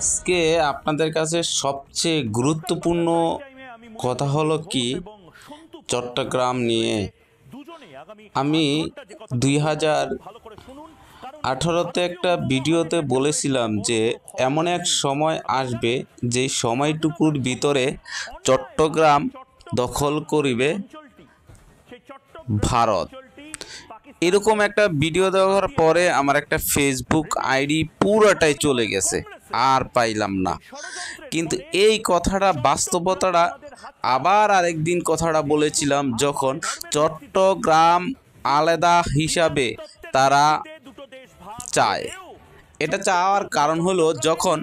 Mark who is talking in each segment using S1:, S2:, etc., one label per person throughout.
S1: আজকে আপনাদের কাছে সবচেয়ে গুরুত্বপূর্ণ কথা হলো কি চট্টগ্রাম নিয়ে। আমি 2018-তে একটা ভিডিওতে বলেছিলাম যে এমন এক সময় আসবে যে সময়টুকুর ভিতরে চট্টগ্রাম দখল করিবে ভারত। এরকম একটা ভিডিও দেওয়ার পরে আমার একটা ফেসবুক আইডি পুরোটাই চলে গেছে, আর পাইলাম না। কিন্তু এই কথাটা বাস্তবতাটা আবার আরেকদিন কথাটা বলেছিলাম, যখন চট্টগ্রাম আলাদা হিসাবে তারা চায়। এটা চাওয়ার কারণ হলো, যখন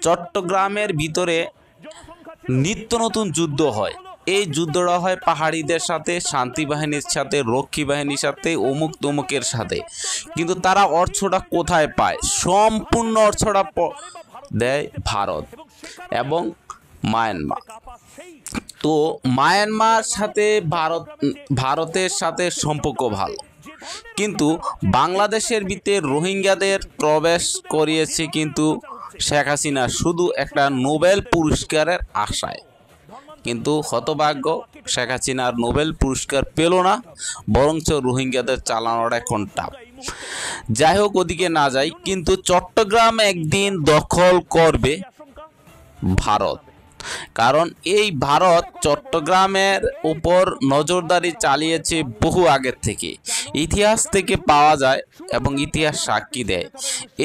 S1: চট্টগ্রামের ভিতরে নিত্য নতুন যুদ্ধ হয়, এই যুদ্ধটা হয় পাহাড়িদের সাথে, শান্তি বাহিনীর সাথে, রক্ষী বাহিনীর সাথে, অমুক তমুকের সাথে। কিন্তু তারা অর্থটা কোথায় পায়? সম্পূর্ণ অর্থটা দেয় ভারত এবং মায়ানমার। তো মায়ানমার সাথে ভারতের সাথে সম্পর্ক ভালো, কিন্তু বাংলাদেশের ভিতরে রোহিঙ্গাদের প্রবেশ করিয়েছে কিন্তু শেখ হাসিনা শুধু একটা নোবেল পুরস্কারের আশায়। কিন্তু হতভাগ্য, শেখ হাসিনার নোবেল পুরস্কার পেল না, বরঞ্চ রোহিঙ্গাদের চালানোর এখন টাপ। যাই হোক, ওদিকে না যাই, কিন্তু চট্টগ্রাম একদিন দখল করবে ভারত। কারণ এই ভারত চট্টগ্রামের উপর নজরদারি চালিয়েছে বহু আগের থেকে, ইতিহাস থেকে পাওয়া যায় এবং ইতিহাস সাক্ষী দেয়।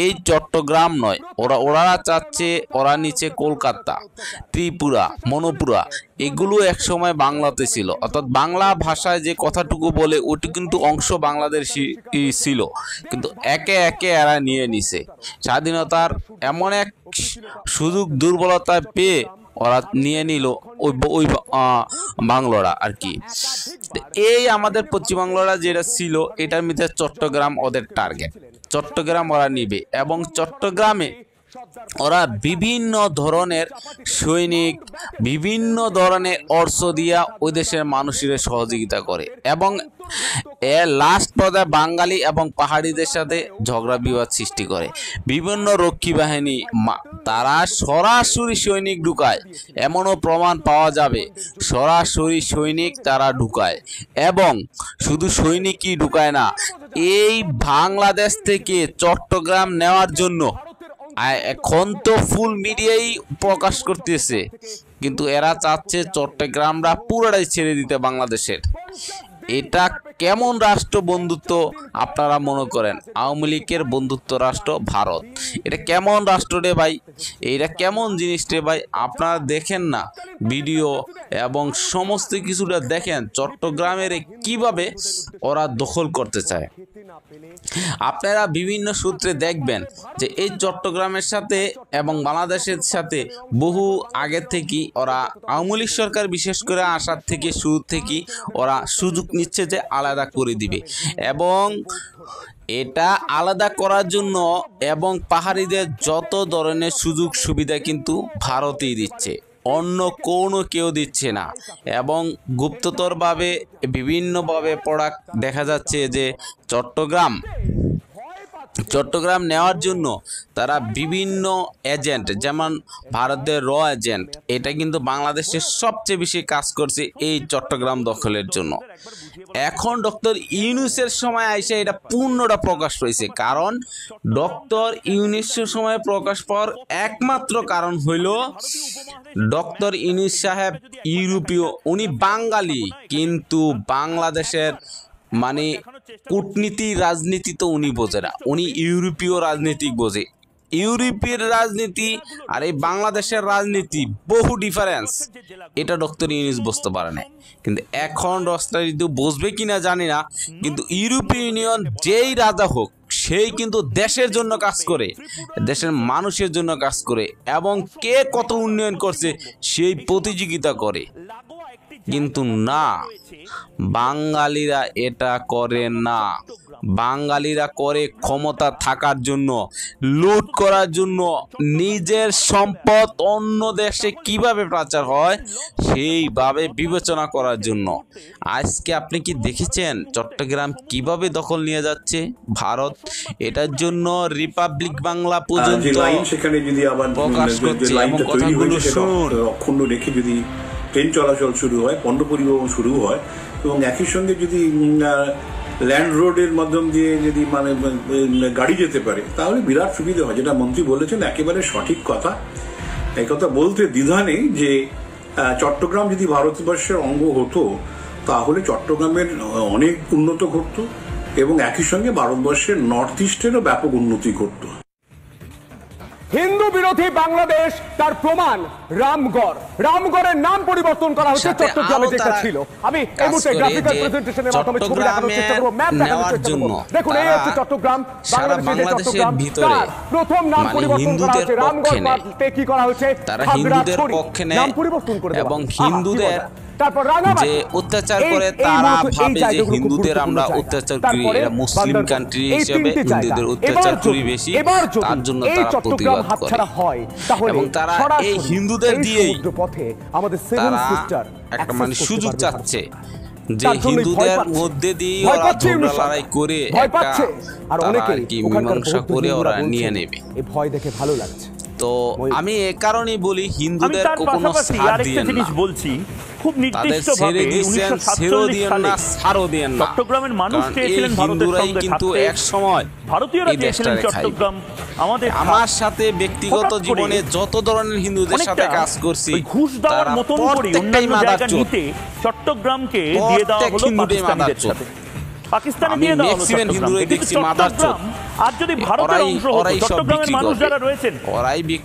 S1: এই চট্টগ্রাম নয়, ওরা চাচ্ছে, ওরা নিচে কলকাতা, ত্রিপুরা, মণিপুরা, এগুলো একসময় বাংলাতে ছিল। অর্থাৎ বাংলা ভাষায় যে কথাটুকু বলে ওটি কিন্তু অংশ বাংলাদেশ ছিল, কিন্তু একে একে এরা নিয়ে নিছে। স্বাধীনতার এমন এক সুযোগ দুর্বলতা পেয়ে ওরা নিয়ে নিল ওই বাংলারা আর কি। এই আমাদের পশ্চিমবাংলারা যেটা ছিল, এটার মধ্যে চট্টগ্রাম ওদের টার্গেট। চট্টগ্রাম ওরা নিবে এবং চট্টগ্রামে ওরা বিভিন্ন ধরনের সৈনিক, বিভিন্ন ধরনের অর্থ দিয়া ওই দেশের মানুষের সহযোগিতা করে এবং এর লাস্ট পর্যায়ে বাঙালি এবং পাহাড়িদের সাথে ঝগড়া বিবাদ সৃষ্টি করে। বিভিন্ন রক্ষী বাহিনী তারা সরাসরি সৈনিক ঢুকায়, এমনও প্রমাণ পাওয়া যাবে সরাসরি সৈনিক তারা ঢুকায়। এবং শুধু সৈনিকই ঢুকায় না, এই বাংলাদেশ থেকে চট্টগ্রাম নেওয়ার জন্য এখন তো ফুল মিডিয়াই প্রকাশ করতেছে, কিন্তু এরা চাচ্ছে চট্টগ্রামরা পুরোটাই ছেড়ে দিতে বাংলাদেশের। এটা কেমন রাষ্ট্র বন্ধুত্ব আপনারা মনে করেন? আওয়ামী লীগের বন্ধুত্ব রাষ্ট্র ভারত, এটা কেমন রাষ্ট্র রে ভাই? এইটা কেমন জিনিস রে ভাই? আপনারা দেখেন না ভিডিও এবং সমস্ত কিছুটা দেখেন চট্টগ্রামের কিভাবে ওরা দখল করতে চায়। আপনারা বিভিন্ন সূত্রে দেখবেন যে এই চট্টগ্রামের সাথে এবং বাংলাদেশের সাথে বহু আগে থেকে ওরা আওয়ামী লীগ সরকার বিশেষ করে আসার থেকে শুরু থেকে ওরা সুযোগ নিচ্ছে যে আলাদা করে দিবে, এবং এটা আলাদা করার জন্য এবং পাহাড়িদের যত ধরনের সুযোগ সুবিধা কিন্তু ভারতই দিচ্ছে, অন্য কোনো কেউ দিচ্ছে না। এবং গুপ্ততরভাবে বিভিন্নভাবে প্রোডাক্ট দেখা যাচ্ছে যে চট্টগ্রাম নেওয়ার জন্য তারা বিভিন্ন এজেন্ট, যেমন ভারতের র এজেন্ট, এটা কিন্তু বাংলাদেশের সবচেয়ে বেশি কাজ করছে এই চট্টগ্রাম দখলের জন্য। এখন ডক্টর ইউনূসের সময় আইসে এটা পূর্ণটা প্রকাশ পেয়েছে। কারণ ডক্টর ইউনূসের সময় প্রকাশ পাওয়ার একমাত্র কারণ হইল ডক্টর ইউনূস সাহেব ইউরোপীয়, উনি বাঙালি কিন্তু বাংলাদেশের মানে কূটনীতি রাজনীতি তো উনি বোঝে না, উনি ইউরোপীয় রাজনীতি বোঝে। ইউরোপের রাজনীতি আর এই বাংলাদেশের রাজনীতি বহু ডিফারেন্স, এটা ডক্টর ইউনূস বুঝতে পারে না। কিন্তু এখন ডক্টর ইউনূস বুঝবে কিনা জানি না, কিন্তু ইউরোপীয় ইউনিয়ন যেই রাজা হোক সেই কিন্তু দেশের জন্য কাজ করে, দেশের মানুষের জন্য কাজ করে, এবং কে কত উন্নয়ন করছে সেই প্রতিযোগিতা করে। কিন্তু না, বাঙালিরা এটা করে না। বাঙালিরা করে ক্ষমতা থাকার জন্য, লুট করার জন্য, নিজের সম্পদ অন্য দেশে কিভাবে পাচার হয় সেইভাবে বিবেচনা করার জন্য। আজকে আপনি কি দেখেছেন চট্টগ্রাম কিভাবে দখল নিয়ে যাচ্ছে ভারত? এটার জন্য রিপাবলিক বাংলা পর্যন্ত
S2: সেখানে যদি আবার
S1: প্রকাশ করছে এবং কথাগুলো শুনুন।
S2: অক্ষুণ্ণ রেখে যদি ট্রেন চলাচল শুরু হয়, পণ্য পরিবহন শুরু হয় এবং একই সঙ্গে যদি ল্যান্ড রোডের মাধ্যম দিয়ে যদি মানে গাড়ি যেতে পারে তাহলে বিরাট সুবিধা হয়। যেটা মন্ত্রী বলেছেন একেবারে সঠিক কথা। এই কথা বলতে দ্বিধা নেই যে চট্টগ্রাম যদি ভারতবর্ষের অঙ্গ হতো তাহলে চট্টগ্রামের অনেক উন্নত ঘটতো এবং একই সঙ্গে ভারতবর্ষের নর্থ ইস্টেরও ব্যাপক উন্নতি ঘটতো।
S3: হিন্দু বিরোধী বাংলাদেশ তার প্রমাণ রামগড়। রামগড়ের নাম পরিবর্তন করা হচ্ছে চট্টগ্রামে যেটা ছিল। আমি এই মুহূর্তে গ্রাফিক্যাল প্রেজেন্টেশনের মাধ্যমে ছবি দেখানোর চেষ্টা করব, ম্যাপ দেখানোর চেষ্টা করব। দেখুন এই হচ্ছে চট্টগ্রাম, বাংলাদেশের ভিতরে প্রথম নাম পরিবর্তন করা হচ্ছে। রামগড় মাঠে কি করা হচ্ছে?
S1: তারা হিন্দুদের পক্ষে নেয়
S3: নাম পরিবর্তন করে দেওয়া
S1: এবং হিন্দুদের যে অত্যাচার করে তারা ভাবে যে হিন্দুদের আমরা অত্যাচার করি, এরা মুসলিম কান্ট্রি হিসেবে হিন্দুদের অত্যাচার করি বেশি, তার জন্য তারা প্রতিবাদ করে এবং তারা এই হিন্দুদের দিয়ে তারা একটা মানে সুযোগ চাচ্ছে যে হিন্দুদের মধ্যে দিয়ে ওরা ঝগড়া লড়াই করে একটা তারা আর কি মীমাংসা করে ওরা নিয়ে নেবে।
S3: এই ভয় দেখে ভালো লাগছে।
S1: তো আমি এ কারণেই বলি হিন্দুদের কোনো সাথ দিয়ে না,
S4: বলছি খুব নির্দিষ্টভাবে 1947 সালে চট্টগ্রামের মানুষ চেয়েছিলেন ভারতের সঙ্গে
S1: কিন্তু এক সময়
S4: ভারতীয়রা চেয়েছিলেন চট্টগ্রাম আমাদের।
S1: আমার সাথে ব্যক্তিগত জীবনে যত ধরনের হিন্দুদের সাথে কাজ করছি
S4: ঘুষ দেওয়ার মতন করে অন্যান্য জায়গা নিতে চট্টগ্রামকে দিয়ে দেওয়া হলো পাকিস্তানিদের সাথে। পাকিস্তানে দিয়ে দেওয়া হলো চট্টগ্রাম। আর যদি ভারতের অংশ হতো চট্টগ্রামের মানুষ যারা রয়েছেন,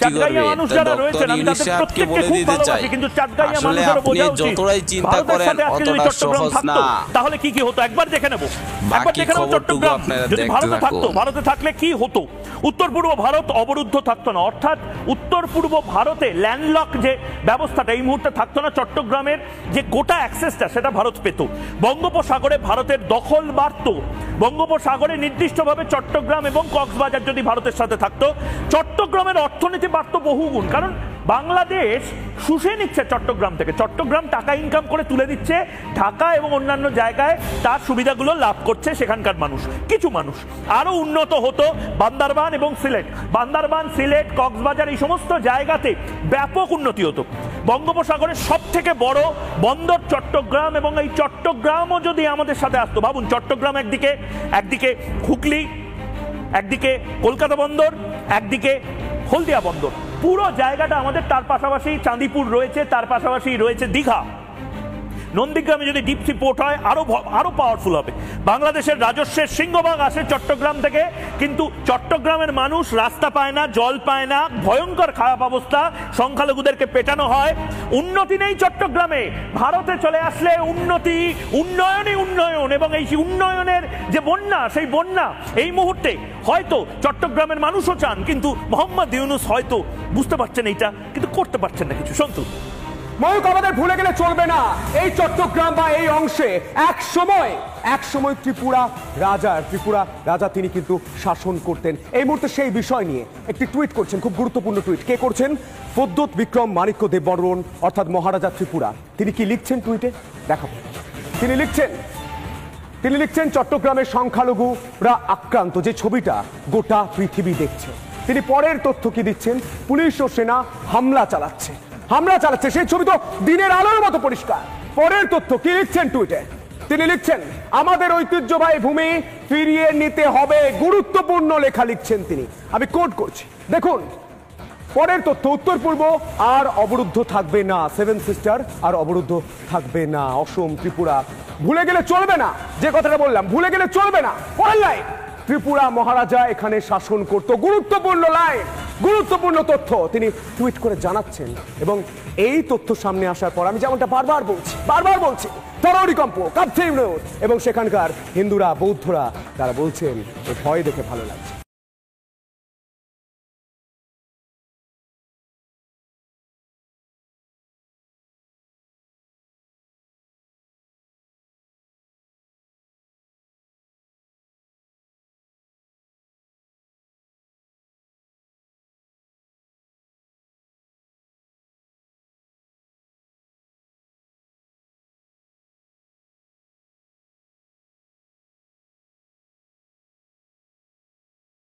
S4: চাটগাঁইয়া মানুষ যারা রয়েছেন, আমি তাদের প্রত্যেককে খুব ভালোবাসি, কিন্তু চাটগাঁইয়া মানুষের বোঝা উচিত ভারতের সাথে আজকে যদি চট্টগ্রাম থাকতো তাহলে কি কি হতো একবার দেখে নেব। একবার দেখে নেব চট্টগ্রাম যদি ভারতে থাকতো, ভারতে থাকলে কি হতো। উত্তর পূর্ব ভারত অবরুদ্ধ থাকতো না, অর্থাৎ উত্তর পূর্ব ভারতে ল্যান্ডলক যে ব্যবস্থাটা এই মুহূর্তে থাকতো না। চট্টগ্রামের যে গোটা অ্যাক্সেসটা সেটা ভারত পেত। বঙ্গোপসাগরে ভারতের দখল বাড়ত। বঙ্গোপসাগরে নির্দিষ্টভাবে চট্টগ্রাম এবং কক্সবাজার যদি ভারতের সাথে থাকতো, চট্টগ্রামের অর্থনীতি বাড়তো বহুগুণ। কারণ বাংলাদেশ শুষে নিচ্ছে চট্টগ্রাম থেকে, চট্টগ্রাম টাকা ইনকাম করে তুলে দিচ্ছে ঢাকা এবং অন্যান্য জায়গায়, তার সুবিধাগুলো লাভ করছে সেখানকার মানুষ। কিছু মানুষ আরো উন্নত হতো বান্দরবান এবং সিলেট, বান্দরবান সিলেট কক্সবাজার এই সমস্ত জায়গাতে ব্যাপক উন্নতি হতো। বঙ্গোপসাগরের সব থেকে বড় বন্দর চট্টগ্রাম, এবং এই চট্টগ্রামও যদি আমাদের সাথে আসতো, ভাবুন চট্টগ্রাম একদিকে হুগলি, একদিকে কলকাতা বন্দর, একদিকে হলদিয়া বন্দর, পুরো জায়গাটা আমাদের। তার পাশাপাশি চাঁদিপুর রয়েছে, তার পাশাপাশি রয়েছে দীঘা। নন্দীগ্রামে যদি ডিপ সি পোর্ট হয় আরো পাওয়ারফুল হবে। বাংলাদেশের রাজস্বের সিংহভাগ আসে চট্টগ্রাম থেকে, কিন্তু চট্টগ্রামের মানুষ রাস্তা পায় না, জল পায় না, ভয়ঙ্কর খারাপ অবস্থা, সংখ্যালঘুদেরকে পেটানো হয়। উন্নতি নেই চট্টগ্রামে। ভারতে চলে আসলে উন্নতি, উন্নয়নই উন্নয়ন, এবং এই উন্নয়নের যে বন্যা, সেই বন্যা এই মুহূর্তে হয়তো চট্টগ্রামের মানুষও চান, কিন্তু মোহাম্মদ ইউনূস হয়তো বুঝতে পারছেন এইটা, কিন্তু করতে পারছেন না কিছু। সন্তু
S3: ময়ূক, আমাদের ভুলে গেলে চলবে না এই চট্টগ্রাম বা এই অংশে এক সময় ত্রিপুরা রাজা তিনি কিন্তু শাসন করতেন। এই মুহূর্তে সেই বিষয় নিয়ে একটি টুইট করছেন, খুব গুরুত্বপূর্ণ টুইট। কে করছেন? প্রদ্যোৎ বিক্রম মাণিক্য দেববর্মন, অর্থাৎ মহারাজা ত্রিপুরা। তিনি কি লিখছেন টুইটে দেখাবো। তিনি লিখছেন চট্টগ্রামের সংখ্যালঘুরা আক্রান্ত, যে ছবিটা গোটা পৃথিবী দেখছে। তিনি পরের তথ্য কি দিচ্ছেন? পুলিশ ও সেনা হামলা চালাচ্ছে, সেই ছবি তো দিনের আলোর মতো পরিষ্কার। পরের তথ্য কি লিখছেন টুইটে? তিনি লিখছেন আমাদের ঐতিহ্যবাহী ভূমি ফিরিয়ে নিতে হবে, গুরুত্বপূর্ণ লেখা লিখছেন তিনি। আমি কোট করছি, দেখুন পরের তথ্য। উত্তর পূর্ব আর অবরুদ্ধ থাকবে না, সেভেন সিস্টার আর অবরুদ্ধ থাকবে না, অসম ত্রিপুরা ভুলে গেলে চলবে না। যে কথাটা বললাম, ভুলে গেলে চলবে না। পরের লাইন, ত্রিপুরা মহারাজা এখানে শাসন করত। গুরুত্বপূর্ণ লাইন, গুরুত্বপূর্ণ তথ্য তিনি টুইট করে জানাচ্ছেন। এবং এই তথ্য সামনে আসার পর আমি যেমনটা বারবার বলছি তরুণীকম্প কাঁপছে এবং সেখানকার হিন্দুরা, বৌদ্ধরা তারা বলছেন ভয় দেখে ভালো লাগছে।